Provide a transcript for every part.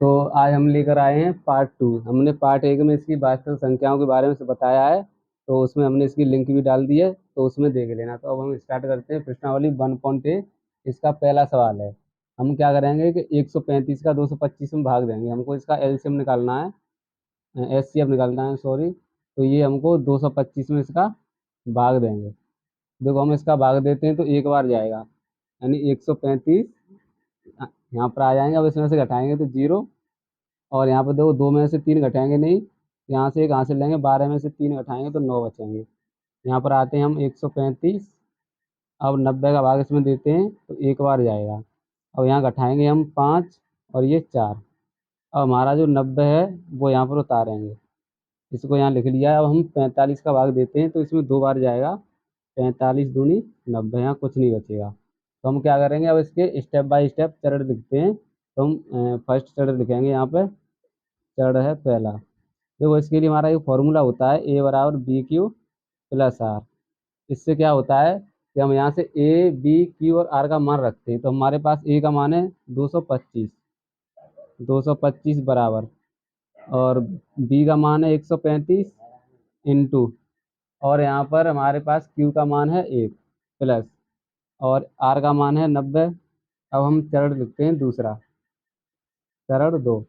तो आज हम लेकर आए हैं पार्ट 2। हमने पार्ट 1 में इसकी वास्तविक संख्याओं के बारे में से बताया है, तो उसमें हमने इसकी लिंक भी डाल दी है, तो उसमें देख लेना। तो अब हम स्टार्ट करते हैं प्रश्नावली 1.a। इसका पहला सवाल है, हम क्या करेंगे कि 135 का 225 में भाग देंगे। हमको इसका एलसीएम निकालना है, एचसीएफ निकालना है, सॉरी। तो ये हमको 225 में इसका भाग देंगे। देखो हम इसका भाग देते हैं तो एक बार जाएगा, यानी 135 यहाँ पर आ जाएंगे। अब इसमें से घटाएंगे तो 0, और यहाँ पर देखो 2 में से 3 घटाएंगे नहीं, यहाँ से एक हासिल लेंगे, 12 में से 3 घटाएंगे तो 9 बचेंगे। यहाँ पर आते हैं हम 135, अब 90 का भाग इसमें देते हैं तो एक बार जाएगा। अब यहाँ घटाएंगे हम 5 और ये 4। अब हमारा जो 90 है वो यहाँ पर उतारेंगे, इसको यहाँ लिख लिया है। अब हम 45 का भाग देते हैं तो इसमें 2 बार जाएगा, 45 दूनी 90, यहाँ कुछ नहीं बचेगा। तो हम क्या करेंगे, अब इसके स्टेप बाय स्टेप चरण लिखते हैं। तो हम फर्स्ट चरण लिखेंगे, यहाँ पे चरण है पहला। देखो इसके लिए हमारा एक फॉर्मूला होता है, ए बराबर बी क्यू प्लस आर। इससे क्या होता है कि हम यहाँ से ए बी क्यू और आर का मान रखते हैं। तो हमारे पास ए का मान है 225, 225 बराबर, और बी का मान है 135 इंटू, और यहाँ पर हमारे पास क्यू का मान है 1 प्लस, और आर का मान है 90। अब हम चरण लिखते हैं दूसरा, चरण 2।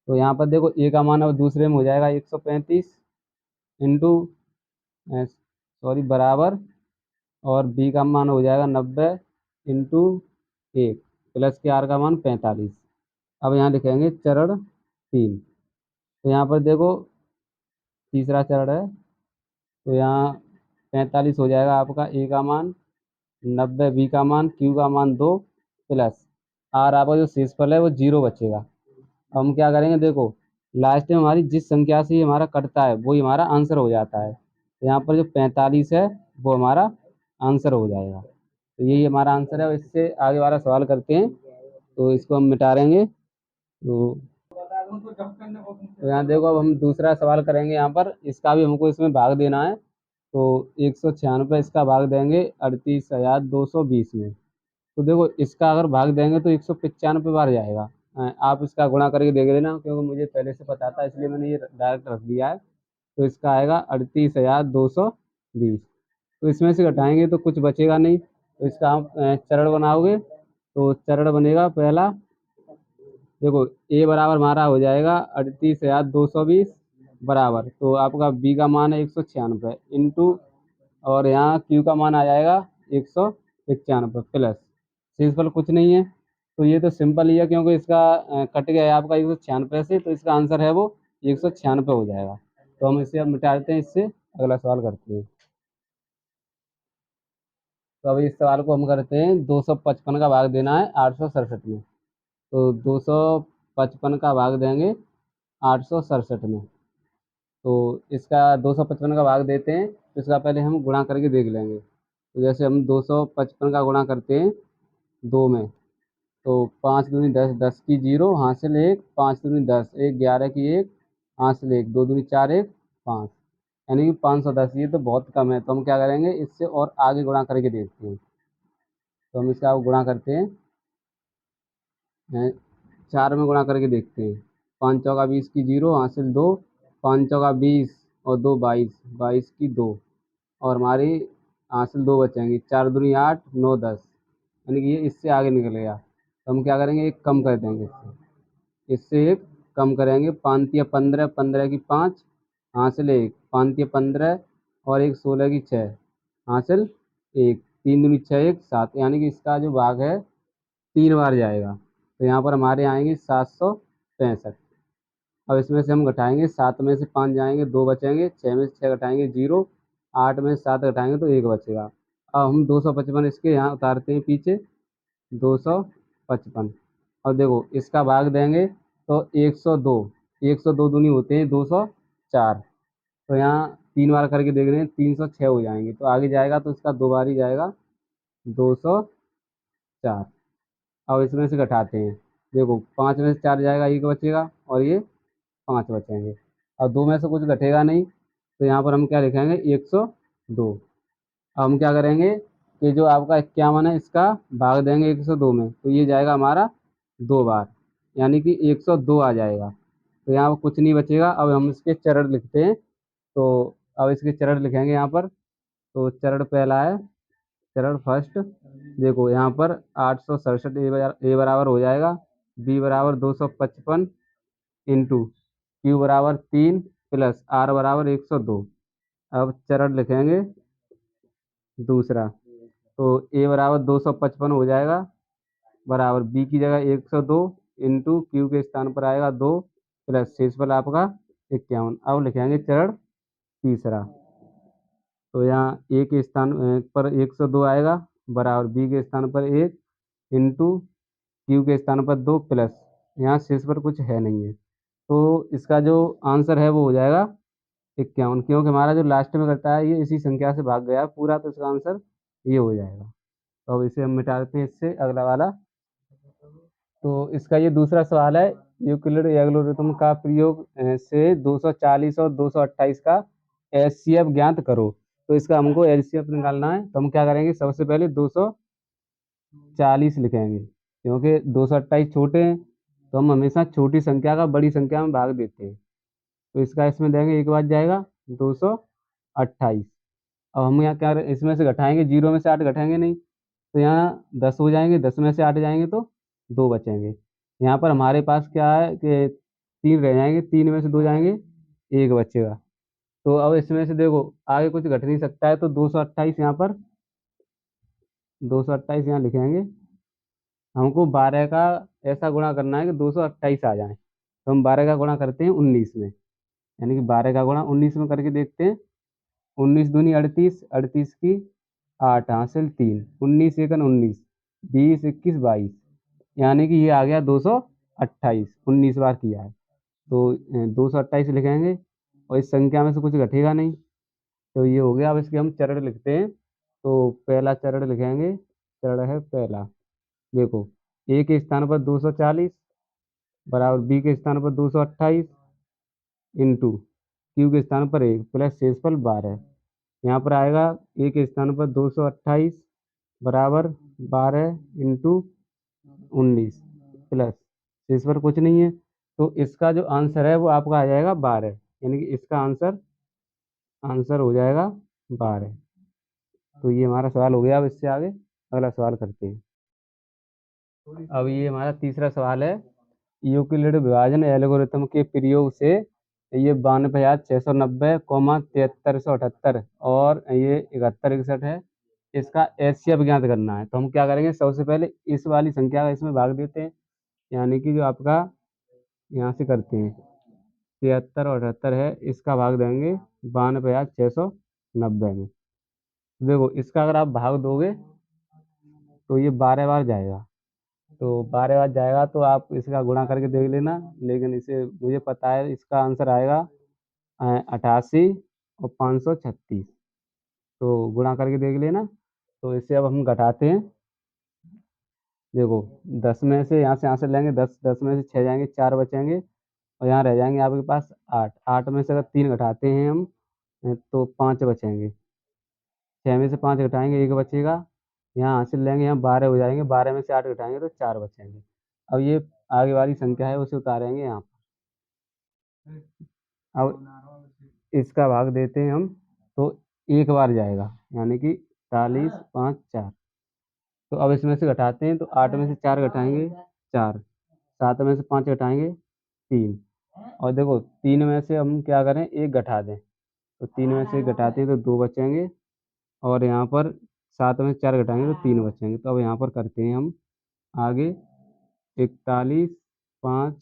तो यहाँ पर देखो ए का मान अब दूसरे में हो जाएगा 135 इंटू, सॉरी, बराबर, और बी का मान हो जाएगा 90 इंटू 1 प्लस के आर का मान 45। अब यहाँ लिखेंगे चरण 3। तो यहाँ पर देखो तीसरा चरण है, तो यहाँ 45 हो जाएगा आपका ए का मान, 90 बी का मान, क्यू का मान 2 प्लस आर, आपका जो शेषफल है वो 0 बचेगा। अब हम क्या करेंगे, देखो लास्ट में हमारी जिस संख्या से ये हमारा कटता है वही हमारा आंसर हो जाता है। तो यहाँ पर जो 45 है वो हमारा आंसर हो जाएगा। तो यही हमारा आंसर है। और इससे आगे वाला सवाल करते हैं, तो इसको हम मिटा देंगे। तो यहाँ देखो अब हम दूसरा सवाल करेंगे। यहाँ पर इसका भी हमको इसमें भाग देना है। तो 196 इसका भाग देंगे 38,220 में। तो देखो इसका अगर भाग देंगे तो 195 बार जाएगा। आप इसका गुणा करके देख लेना, क्योंकि मुझे पहले से पता था इसलिए मैंने ये डायरेक्ट रख दिया है। तो इसका आएगा 38,220। तो इसमें से घटाएंगे तो कुछ बचेगा नहीं, तो इसका आप चरण बनाओगे। तो चरण बनेगा पहला, देखो ए बराबर हमारा हो जाएगा 38,220 बराबर, तो आपका बी का मान है 196 इंटू, और यहाँ क्यू का मान आ जाएगा 195 प्लस, शेषफल कुछ नहीं है। तो ये तो सिंपल ही है, क्योंकि इसका कट गया है आपका 196 से, तो इसका आंसर है वो 196 हो जाएगा। तो हम इसे अब मिटा देते हैं, इससे अगला सवाल करते हैं। तो अभी इस सवाल को हम करते हैं, 255 का भाग देना है 867 में। तो 255 का भाग देंगे 867 में। तो इसका 255 का भाग देते हैं, तो इसका पहले हम गुणा करके देख लेंगे। तो जैसे हम 255 का गुणा करते हैं 2 में, तो 5 दूनी 10, 10 की 0 हासिल 1, 5 दूनी 10, 1 11 की 1 हासिल 1, 2 दूनी 4 1 5, यानी कि 510। ये तो बहुत कम है, तो हम क्या करेंगे, इससे और आगे गुणा करके देखते हैं। तो हम इसका गुणा करते हैं, 4 में गुणा करके देखते हैं। 5 चौका 20 की 0 हासिल 2, 5 चौका 20 और 2 22, 22 की 2, और हमारी हासिल 2 बचेंगी। 4 दूनी 8, 9 10, यानी कि ये इससे आगे निकल गया। तो हम क्या करेंगे, एक कम कर देंगे इससे, एक कम करेंगे। 5 या 15, 15 की 5 हासिल 1, 5 या 15 और एक 16 की 6 हासिल 1, 3 दूनी 6 1 7, यानी कि इसका जो भाग है 3 बार जाएगा। तो यहाँ पर हमारे आएंगे 765। अब इसमें से हम घटाएंगे, 7 में से 5 जाएंगे 2 बचेंगे, 6 में से 6 घटाएंगे 0, 8 में से 7 घटाएंगे तो 1 बचेगा। अब हम 255 इसके यहाँ उतारते हैं पीछे, 255। और देखो इसका भाग देंगे तो 102, 102 दूनी होते हैं 204। तो यहाँ 3 बार करके देख रहे हैं, 306 हो जाएंगे। तो आगे जाएगा तो इसका 2 बार ही जाएगा, 204। अब इसमें से घटाते हैं, देखो 5 में से 4 जाएगा 1 बचेगा, और ये 5 बचेंगे। और 2 में से कुछ घटेगा नहीं, तो यहाँ पर हम क्या लिखेंगे, 102। अब हम क्या करेंगे कि जो आपका 51 है इसका भाग देंगे 102 में, तो ये जाएगा हमारा 2 बार। यानी कि 102 आ जाएगा। तो यहाँ कुछ नहीं बचेगा। अब हम इसके चरण लिखते हैं। तो अब इसके चरण लिखेंगे यहाँ पर। तो चरण पहला है, चरण फर्स्ट। देखो यहाँ पर 867 ए बराबर हो जाएगा बी बराबर 255 इंटू क्यू बराबर 3 प्लस आर बराबर 102। अब चरण लिखेंगे दूसरा। तो ए बराबर 255 हो जाएगा बराबर बी की जगह 102 इंटू क्यू के स्थान पर आएगा 2 प्लस शेषफल आपका 51। अब लिखेंगे चरण तीसरा। तो यहाँ ए के स्थान पर 102 आएगा बराबर बी के स्थान पर 1 इंटू क्यू के स्थान पर 2 प्लस यहाँ शेष पर कुछ है नहीं है। तो इसका जो आंसर है वो हो जाएगा 51, क्योंकि हमारा जो लास्ट में करता है ये इसी संख्या से भाग गया है पूरा, तो इसका आंसर ये हो जाएगा। तो अब इसे हम मिटा देते हैं इससे अगला वाला। तो इसका ये दूसरा सवाल है, यूक्लिड एल्गोरिथ्म का प्रयोग से 240 और 228 का एचसीएफ ज्ञात करो। तो इसका हमको एचसीएफ निकालना है। तो हम क्या करेंगे, सबसे पहले 240 लिखेंगे, क्योंकि 228 छोटे हैं तो हम हमेशा छोटी संख्या का बड़ी संख्या में भाग देते हैं। तो इसका इसमें देंगे, एक बार जाएगा 228। अब हम यहाँ क्या इसमें से घटाएंगे, जीरो में से 8 घटाएंगे नहीं, तो यहाँ 10 हो जाएंगे, 10 में से 8 जाएंगे तो 2 बचेंगे। यहाँ पर हमारे पास क्या है कि 3 रह जाएंगे, 3 में से 2 जाएंगे, 1 बचेगा। तो अब इसमें से देखो आगे कुछ घट नहीं सकता है, तो 228 यहाँ पर, 228 यहाँ लिखेंगे। हमको 12 का ऐसा गुणा करना है कि 228 आ जाए। तो हम 12 का गुणा करते हैं 19 में, यानी कि 12 का गुणा 19 में करके देखते हैं। 19 दूनी 38, 38 की 8 हासिल 3, 19 एकन 19, 20 21 22, यानी कि ये आ गया 228, 19 बार किया है। तो 228 लिखेंगे और इस संख्या में से कुछ घटेगा नहीं, तो ये हो गया। अब इसके हम चरण लिखते हैं। तो पहला चरण लिखेंगे, चरण है पहला। देखो ए के स्थान पर 240 बराबर बी के स्थान पर 228 इंटू क्यू के स्थान पर 1 प्लस शेषफल 12। यहाँ पर आएगा ए के स्थान पर 228 बराबर 12 इंटू 19 प्लस शेषफल कुछ नहीं है, तो इसका जो आंसर है वो आपका आ जाएगा 12, यानी कि इसका आंसर आंसर हो जाएगा 12। तो ये हमारा सवाल हो गया। अब इससे आगे अगला सवाल करते हैं। अब ये हमारा तीसरा सवाल है, यूक्लिड विभाजन एल्गोरिथम के प्रयोग से ये 92,690, 73,178 और ये 7161 है, इसका एचसीएफ ज्ञात करना है। तो हम क्या करेंगे, सबसे पहले इस वाली संख्या का इसमें भाग देते हैं, यानी कि जो आपका यहाँ से करते हैं 73 और 78 है, इसका भाग देंगे 92,690 में। देखो इसका अगर आप भाग दोगे तो ये 12 बार जाएगा। तो 12 बार जाएगा तो आप इसका गुणा करके देख लेना, लेकिन इसे मुझे पता है इसका आंसर आएगा 88 और 536। तो गुणा करके देख लेना। तो इसे अब हम घटाते हैं। देखो 10 में से यहाँ से लेंगे, 10 10 में से 6 जाएंगे, 4 बचेंगे और यहाँ रह जाएंगे आपके पास 8। 8 में से अगर 3 घटाते हैं हम तो 5 बचेंगे। 6 में से 5 घटाएंगे, 1 बचेगा। यहाँ हासिल लेंगे, यहाँ 12 हो जाएंगे, 12 में से 8 घटाएंगे तो 4 बचेंगे। अब ये आगे वाली संख्या है उसे उतारेंगे यहाँ पर। अब इसका भाग देते हैं हम, तो एक बार जाएगा, यानी कि 40 5 4। तो अब इसमें से घटाते हैं, तो 8 में से 4 घटाएंगे 4, 7 में से 5 घटाएंगे 3, और देखो 3 में से हम क्या करें, एक घटा दें। तो 3 में से एक घटाते हैं तो 2 बचेंगे, और यहाँ पर 7 में से 4 घटाएंगे तो 3 बचेंगे। तो अब यहाँ पर करते हैं हम आगे 41 5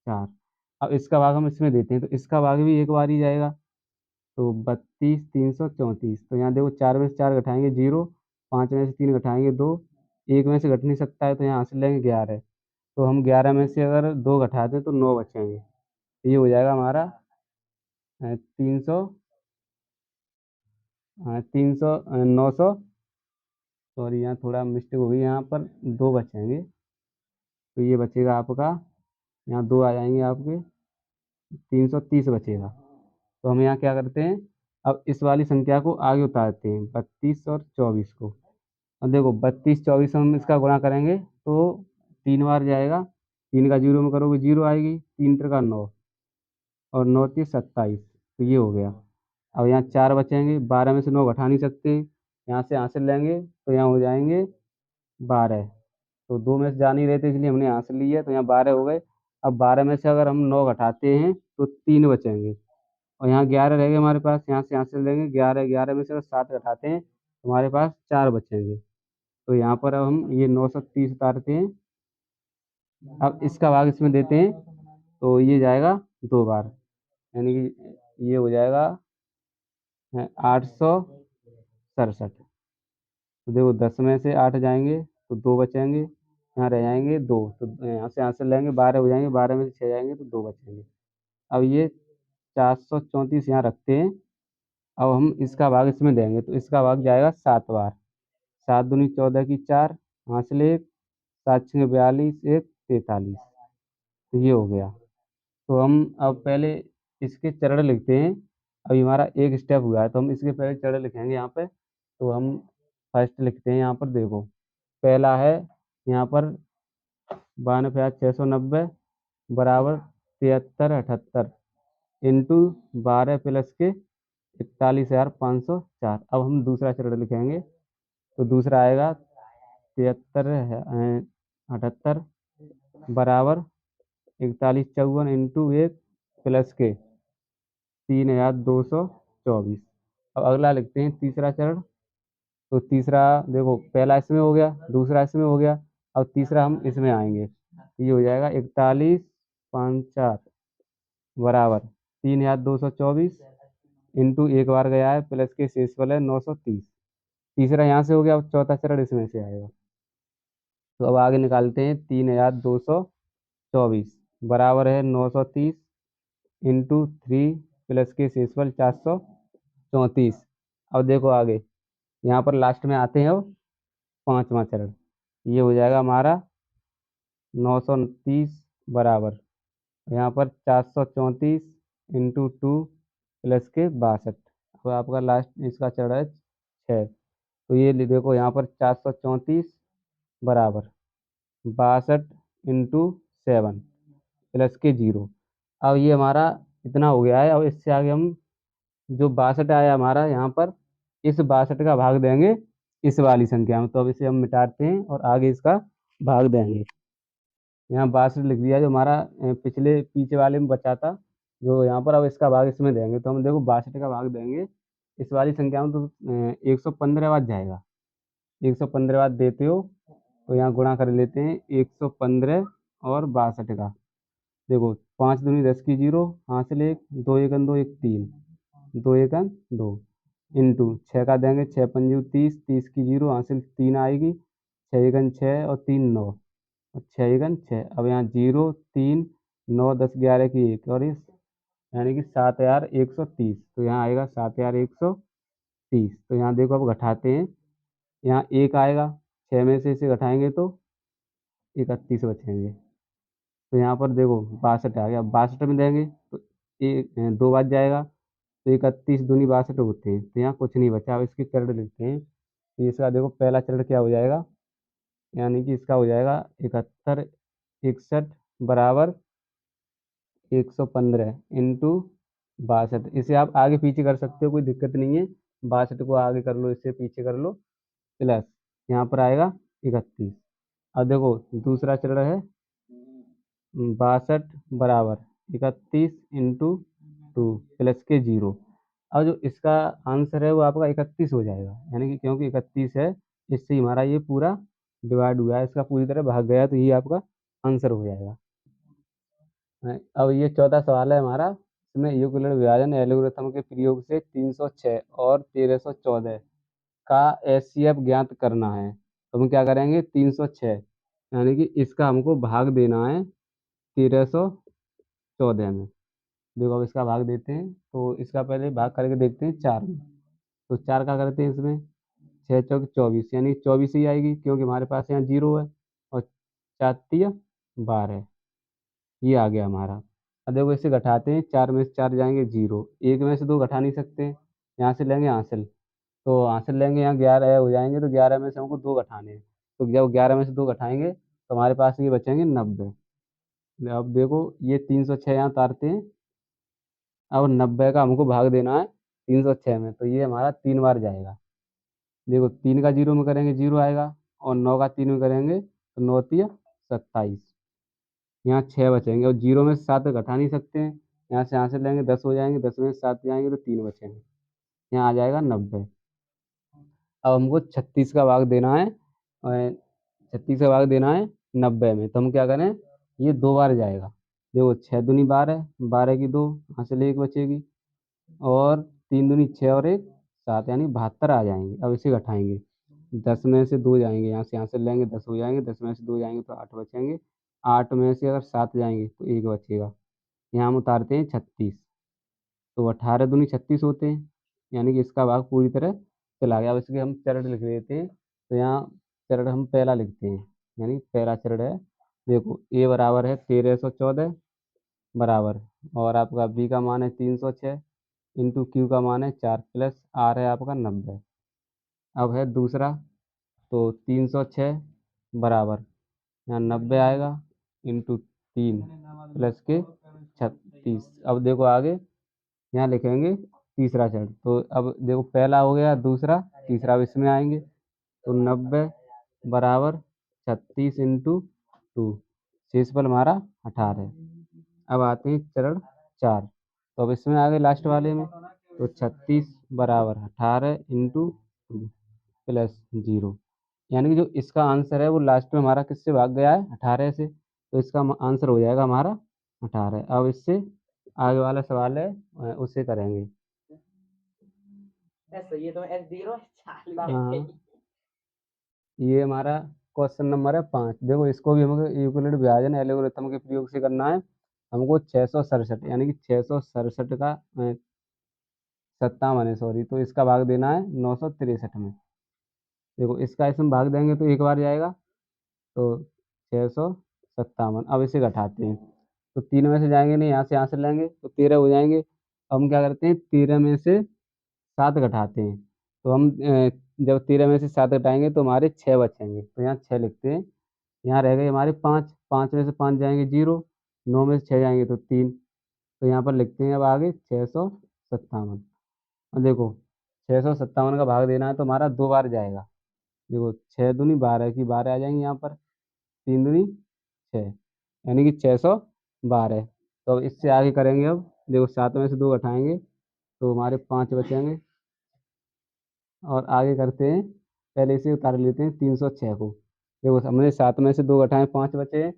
4। अब इसका भाग हम इसमें देते हैं, तो इसका भाग भी एक बार ही जाएगा। तो 32 334। तो यहाँ देखो 4 में से 4 घटाएंगे 0, 5 में से 3 घटाएंगे 2, 1 में से घट नहीं सकता है तो यहाँ से लेंगे 11। तो हम 11 में से अगर 2 घटाते तो 9 बचेंगे। तो ये हो जाएगा हमारा 300 300 900। सॉरी यहाँ थोड़ा मिस्टेक हो गई, यहाँ पर 2 बचेंगे। तो ये बचेगा आपका, यहाँ 2 आ जाएंगे आपके, 330 बचेगा। तो हम यहाँ क्या करते हैं, अब इस वाली संख्या को आगे उतारते हैं, 32 और 24 को। अब देखो 32 24 हम इसका गुणा करेंगे तो 3 बार जाएगा, 3 का 0 में करोगे 0 आएगी, 3 त्रिका 9 और 9 3 27, तो ये हो गया। अब यहाँ 4 बचेंगे, 12 में से 9 घटा नहीं सकते, यहाँ से हासिल लेंगे तो यहाँ हो जाएंगे 12। तो 2 में से जा नहीं रहे थे इसलिए हमने यहाँ से लिया, तो यहाँ 12 हो गए। अब 12 में से अगर हम 9 घटाते हैं तो 3 बचेंगे और यहाँ 11 रह गए हमारे पास, यहाँ से हासिल लेंगे 11, 11 में से अगर 7 घटाते हैं तो हमारे पास 4 बचेंगे। तो यहाँ पर अब हम ये 930 उतारते हैं। अब इसका भाग इसमें देते हैं तो ये जाएगा 2 बार, यानी कि ये हो जाएगा 867। तो देखो 10 में से 8 जाएंगे तो 2 बचेंगे, यहाँ रह जाएंगे 2, तो यहाँ से आंसर लेंगे 12 हो जाएंगे, 12 में से 6 जाएंगे तो 2 बचेंगे। अब ये 434 यहाँ रखते हैं। अब हम इसका भाग इसमें देंगे तो इसका भाग जाएगा 7 बार। 7 दूनी 14 की 4, हासिल 1, 7 छः 42, 1 43, तो ये हो गया। तो हम अब पहले इसके चरण लिखते हैं। अभी हमारा एक स्टेप हुआ है तो हम इसके पहले चरण लिखेंगे यहाँ पे। तो हम फर्स्ट लिखते हैं यहाँ पर, देखो पहला है यहाँ पर 92,690 बराबर 7378 इंटू 12 प्लस के 41,504। अब हम दूसरा चरण लिखेंगे तो दूसरा आएगा 7378 बराबर 4154 इंटू 1 प्लस के 3,224। अब अगला लिखते हैं तीसरा चरण। तो तीसरा देखो पहला इसमें हो गया, दूसरा इसमें हो गया, अब तीसरा हम इसमें आएंगे, ये हो जाएगा 41,504 बराबर 3,224 इंटू एक बार गया है प्लस के शेषफल है 930। तीसरा यहाँ से हो गया, अब चौथा चरण इसमें से आएगा। तो अब आगे निकालते हैं 3,224 बराबर है 930 इंटू 3 प्लस के शेषफल 434। अब देखो आगे यहाँ पर लास्ट में आते हैं अब पांचवा चरण, ये हो जाएगा हमारा 930 बराबर यहाँ पर 434 इंटू 2 प्लस के 62। अब आपका लास्ट इसका चरण है 6। तो ये देखो यहाँ पर 434 बराबर 62 इंटू 7 प्लस के 0। अब ये हमारा इतना हो गया है। अब इससे आगे हम जो 62 आया हमारा यहाँ पर, इस 62 का भाग देंगे इस वाली संख्या में। तो अब इसे हम मिटाते हैं और आगे इसका भाग देंगे। यहाँ 62 लिख दिया जो हमारा पिछले पीछे वाले में बचा था, जो यहाँ पर अब इसका भाग इसमें देंगे। तो हम देखो 62 का भाग देंगे इस वाली संख्या में तो 115 बार जाएगा। 115 बार देते हो तो यहाँ गुणा कर लेते हैं 115 और 62 का। देखो 5 दूनी 10 की 0, हासिल 1, 2 एकन 2 1 3, 2 एकन 2 इंटू 6 का देंगे 6 पंजू 30, 30 की 0, हासिल 3 आएगी, 6 एकन 6 और 3 9 और 6 एकन 6। अब यहाँ 0 3 9 10 11 की 1 और इस यानी कि 7,130। तो यहाँ आएगा 7,130। तो यहाँ देखो अब घटाते हैं, यहाँ 1 आएगा, 6 में से इसे घटाएंगे तो 31 बचेंगे। तो यहाँ पर देखो 62 आ गया, 62 में देंगे तो एक 2 बार जाएगा, तो 31 दूनी 62 होते हैं। तो यहाँ कुछ नहीं बचा। अब इसके चरण लिखते हैं। तो इसका देखो पहला चरण क्या हो जाएगा, यानी कि इसका हो जाएगा 71 61 बराबर 115 इंटू 62। इसे आप आगे पीछे कर सकते हो, कोई दिक्कत नहीं है। 62 को आगे कर लो, इससे पीछे कर लो, प्लस यहाँ पर आएगा 31। अब देखो दूसरा चरण है 62 बराबर 31 इंटू 2 प्लस के 0। अब जो इसका आंसर है वो आपका 31 हो जाएगा, यानी कि क्योंकि 31 है इससे हमारा ये पूरा डिवाइड हुआ है, इसका पूरी तरह भाग गया, तो ये आपका आंसर हो जाएगा। अब ये चौथा सवाल है हमारा, इसमें यूक्लिड विभाजन एल्गोरिथम के प्रयोग से 306 और 1314 का एचसीएफ ज्ञात करना है। तो हम क्या करेंगे, 306 यानी कि इसका हमको भाग देना है 1314 में। देखो अब इसका भाग देते हैं, तो इसका पहले भाग करके देखते हैं 4 में। तो 4 का करते हैं इसमें, 6 चौक 24 यानी 24 ही आएगी क्योंकि हमारे पास यहाँ 0 है, और 4 तिया 12, ये आ गया हमारा। अब देखो इसे घटाते हैं, 4 में से 4 जाएंगे 0, 1 में से 2 घटा नहीं सकते, यहाँ से लेंगे हासिल, तो हासिल लेंगे यहाँ 11 हो जाएंगे, तो 11 में से हमको 2 घटाने हैं। तो जब 11 में से 2 घटाएंगे तो हमारे पास ये बचेंगे 90। अब देखो ये 306 यहाँ उतारते हैं। अब 90 का हमको भाग देना है 306 में, तो ये हमारा 3 बार जाएगा। देखो 3 का 0 में करेंगे 0 आएगा, और 9 का 3 में करेंगे तो 9 तिया 27। यहाँ 6 बचेंगे, और 0 में से 7 घटा नहीं सकते हैं। यहाँ से लेंगे 10 हो जाएंगे, 10 में से 7 जाएंगे तो 3 बचेंगे। यहाँ आ जाएगा 90। अब हमको 36 का भाग देना है, और 36 का भाग देना है 90 में, तो हम क्या करें, ये 2 बार जाएगा। देखो 6 दूनी 12, 12 की 2, यहाँ से ले 1 बचेगी, और 3 दूनी 6 और 1 7, यानी 72 आ जाएंगे। अब इसे घटाएंगे, 10 में से 2 जाएंगे, यहाँ से लेंगे 10 हो जाएंगे, 10 में से 2 जाएंगे तो 8 बचेंगे, 8 में से अगर 7 जाएंगे तो 1 बचेगा। यहाँ हम उतारते हैं 36, तो 18 दूनी 36 होते हैं, यानी कि इसका भाग पूरी तरह चला गया। अब इसके हम चरण लिख देते हैं, तो यहाँ चरण हम पहला लिखते हैं, यानी पहला चरण है। देखो ए बराबर है 1314 बराबर, और आपका बी का मान है 306 इंटू क्यू का मान है 4 प्लस आर है आपका 90। अब है दूसरा, तो 306 बराबर, यहाँ 90 आएगा इंटू 3 प्लस के 36। अब देखो आगे यहाँ लिखेंगे तीसरा चरण, तो अब देखो पहला हो गया, दूसरा तीसरा अब इसमें आएंगे, तो 90 बराबर 36 इंटू 2, शेषफल हमारा 18। अब आते हैं चरण 4, तो अब इसमें आ गए लास्ट वाले में, तो 36 बराबर 18 इंटू 2 प्लस 0, यानी कि जो इसका आंसर है वो लास्ट में हमारा किससे भाग गया है, 18 से, तो इसका आंसर हो जाएगा हमारा 18। अब इससे आगे वाला सवाल है, उसे करेंगे। हाँ, ये हमारा क्वेश्चन नंबर है 5। देखो इसको भी हमको यूक्लिड विभाजन एल्गोरिथम के प्रयोग से करना है। हमको 667, यानी कि 667 का 57 है सॉरी, तो इसका भाग देना है 963 में। देखो इसका इसमें भाग देंगे तो 1 बार जाएगा, तो 657। अब इसे घटाते हैं, तो 3 में से जाएंगे नहीं, यहाँ से लेंगे तो 13 हो जाएंगे। अब हम क्या करते हैं, 13 में से 7 घटाते हैं, तो हम जब 13 में से 7 घटाएंगे तो हमारे 6 बचेंगे, तो यहाँ 6 लिखते हैं। यहाँ रह गए हमारे 5, 5 में से 5 जाएंगे 0, 9 में से 6 जाएंगे तो 3, तो यहाँ पर लिखते हैं अब आगे 657। और देखो 657 का भाग देना है तो हमारा 2 बार जाएगा। देखो 6 दूनी 12 की 12 आ जाएंगी यहाँ पर, 3 दूनी 6, यानी कि 612। तो अब इससे आगे करेंगे, अब देखो 7 में से 2 घटाएंगे तो हमारे 5 बचेंगे, और आगे करते हैं, पहले इसे उतार लेते हैं 306 को। देखो हमने 7 में से 2 घटाए 5 बचे हैं,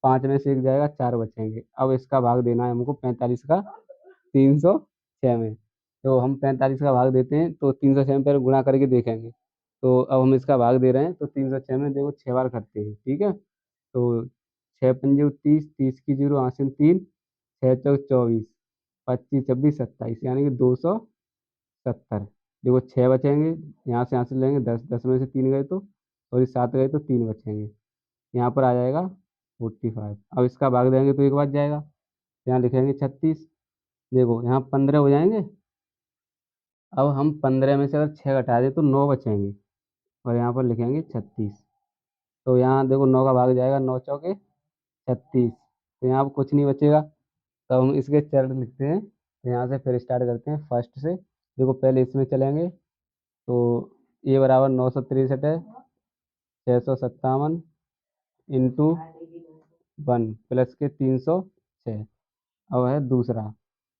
5 में से 1 जाएगा 4 बचेंगे। अब इसका भाग देना है हमको 45 का 306 में, तो हम 45 का भाग देते हैं, तो 306 में पहले गुणा करके देखेंगे। तो अब हम इसका भाग दे रहे हैं, तो 306 में देखो 6 बार करते हैं, ठीक है। तो 6 पंजे 30, 30 की 0 हासिल 3, 6 चौक 24, 25 26 27, यानी कि 270। देखो 6 बचेंगे, यहाँ से लेंगे 10, 10 में से 3 गए तो, और ये 7 गए तो 3 बचेंगे, यहाँ पर आ जाएगा 45। अब इसका भाग देंगे तो 1 बार जाएगा, यहाँ लिखेंगे 36। देखो यहाँ 15 हो जाएंगे। अब हम 15 में से अगर 6 घटा दें तो 9 बचेंगे, और यहाँ पर लिखेंगे 36। तो यहाँ देखो 9 का भाग जाएगा, 9 चौके 36, तो यहाँ पर कुछ नहीं बचेगा। तो हम इसके चरण लिखते हैं, तो यहाँ से फिर स्टार्ट करते हैं फर्स्ट से। देखो पहले इसमें चलेंगे, तो ए बराबर 963 है, 657 इंटू 1 प्लस के 306। अब है दूसरा,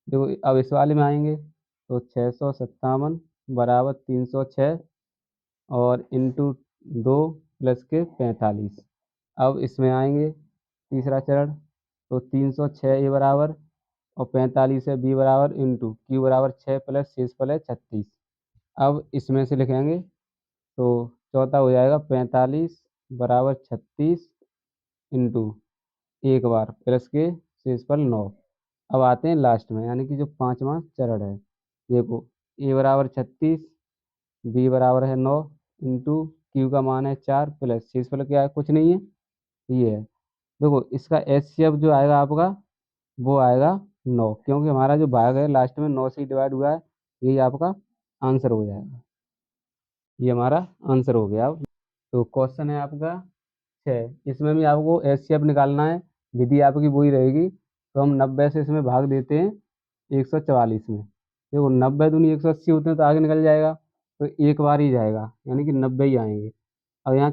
देखो अब इस वाले में आएंगे, तो 657 बराबर 306, और इंटू 2 प्लस के 45। अब इसमें आएंगे तीसरा चरण, तो 306 ए बराबर, और 45 है बी बराबर, इंटू क्यू बराबर 6 प्लस शेषफल है 36। अब इसमें से लिखेंगे, तो चौथा हो जाएगा 45 बराबर 36 इंटू 1 बार प्लस के शेषफल 9। अब आते हैं लास्ट में, यानी कि जो पांचवा चरण है। देखो ए बराबर 36, बी बराबर है 9, इंटू क्यू का मान है 4 प्लस शेषफल क्या है, कुछ नहीं है, ये है। देखो इसका एचसीएफ जो आएगा आपका, वो आएगा 9, क्योंकि हमारा जो भाग है लास्ट में 9 से ही डिवाइड हुआ है, यही आपका आंसर हो जाएगा। ये हमारा आंसर हो गया। अब तो क्वेश्चन है आपका 6, इसमें भी आपको एचसीएफ निकालना है। विधि आपकी वही रहेगी। तो हम 90 से इसमें भाग देते हैं 144 में। देखो 90 दूनी 180 होते हैं तो आगे निकल जाएगा, तो एक बार ही जाएगा, यानी कि 90 ही आएंगे। अब यहाँ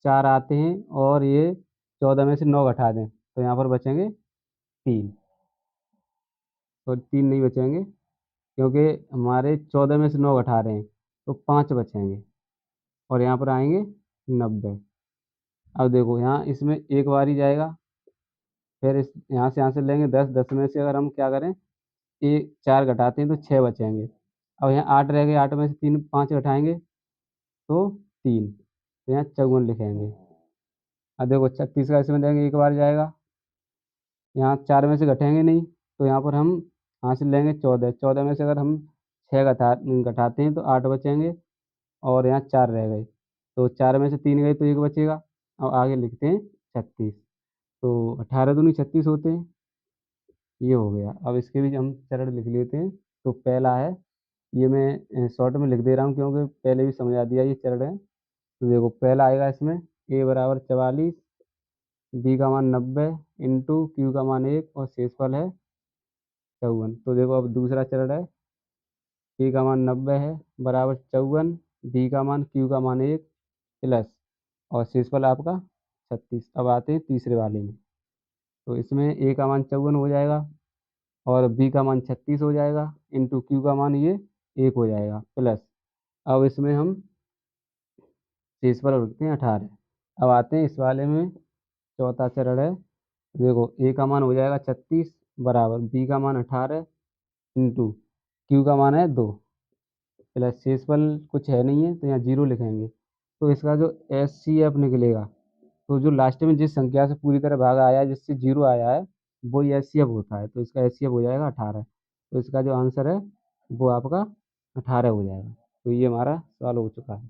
4 आते हैं और ये 14 में से 9 घटा दें तो यहाँ पर बचेंगे 3। तो 3 नहीं बचेंगे, क्योंकि हमारे 14 में से 9 घटा रहे हैं, तो 5 बचेंगे और यहाँ पर आएंगे 90। अब देखो यहाँ इसमें एक बार ही जाएगा, फिर इस यहाँ से लेंगे 10, 10 में से अगर हम क्या करें, एक 4 घटाते हैं तो 6 बचेंगे। अब यहाँ 8 रह गए, 8 में से 3 5 घटाएंगे तो 3, तो यहाँ 54 लिखेंगे। अब देखो 36 का इसमें देंगे, एक बार जाएगा, यहाँ 4 में से घटेंगे नहीं, तो यहाँ पर हम यहाँ से लेंगे 14, 14 में से अगर हम 6 घटाते हैं तो 8 बचेंगे और यहाँ 4 रह गए, तो 4 में से 3 गए तो एक बचेगा। अब आगे लिखते हैं 36, तो 18 दूनी 36 होते हैं। ये हो गया। अब इसके भी हम चरण लिख लेते हैं। तो पहला है, ये मैं शॉर्ट में लिख दे रहा हूँ क्योंकि पहले भी समझा दिया, ये चरण है। तो देखो पहला आएगा इसमें a बराबर 44, b का मान 90 इंटू क्यू का मान 1 और शेषफल है 54। तो देखो अब दूसरा चरण है, a का मान 90 है बराबर 54, b का मान क्यू का मान 1 प्लस और शेषफल आपका 36। अब आते हैं तीसरे वाले में। तो इसमें a का मान 54 हो जाएगा और b का मान 36 हो जाएगा इंटू क्यू का मान ये 1 हो जाएगा प्लस। अब इसमें हम शेषफल रखते हैं 18। अब आते हैं इस वाले में, चौथा चरण है। देखो a का मान हो जाएगा 36 बराबर b का मान 18 इंटू क्यू का मान है 2 प्लस शेषफल कुछ है नहीं है तो यहाँ 0 लिखेंगे। तो इसका जो एस सी एफ निकलेगा, तो जो लास्ट में जिस संख्या से पूरी तरह भाग आया है जिससे 0 आया है वो एस सी एफ होता है, तो इसका एस सी एफ हो जाएगा 18। तो इसका जो आंसर है वो आपका 18 हो जाएगा। तो ये हमारा सवाल हो चुका है।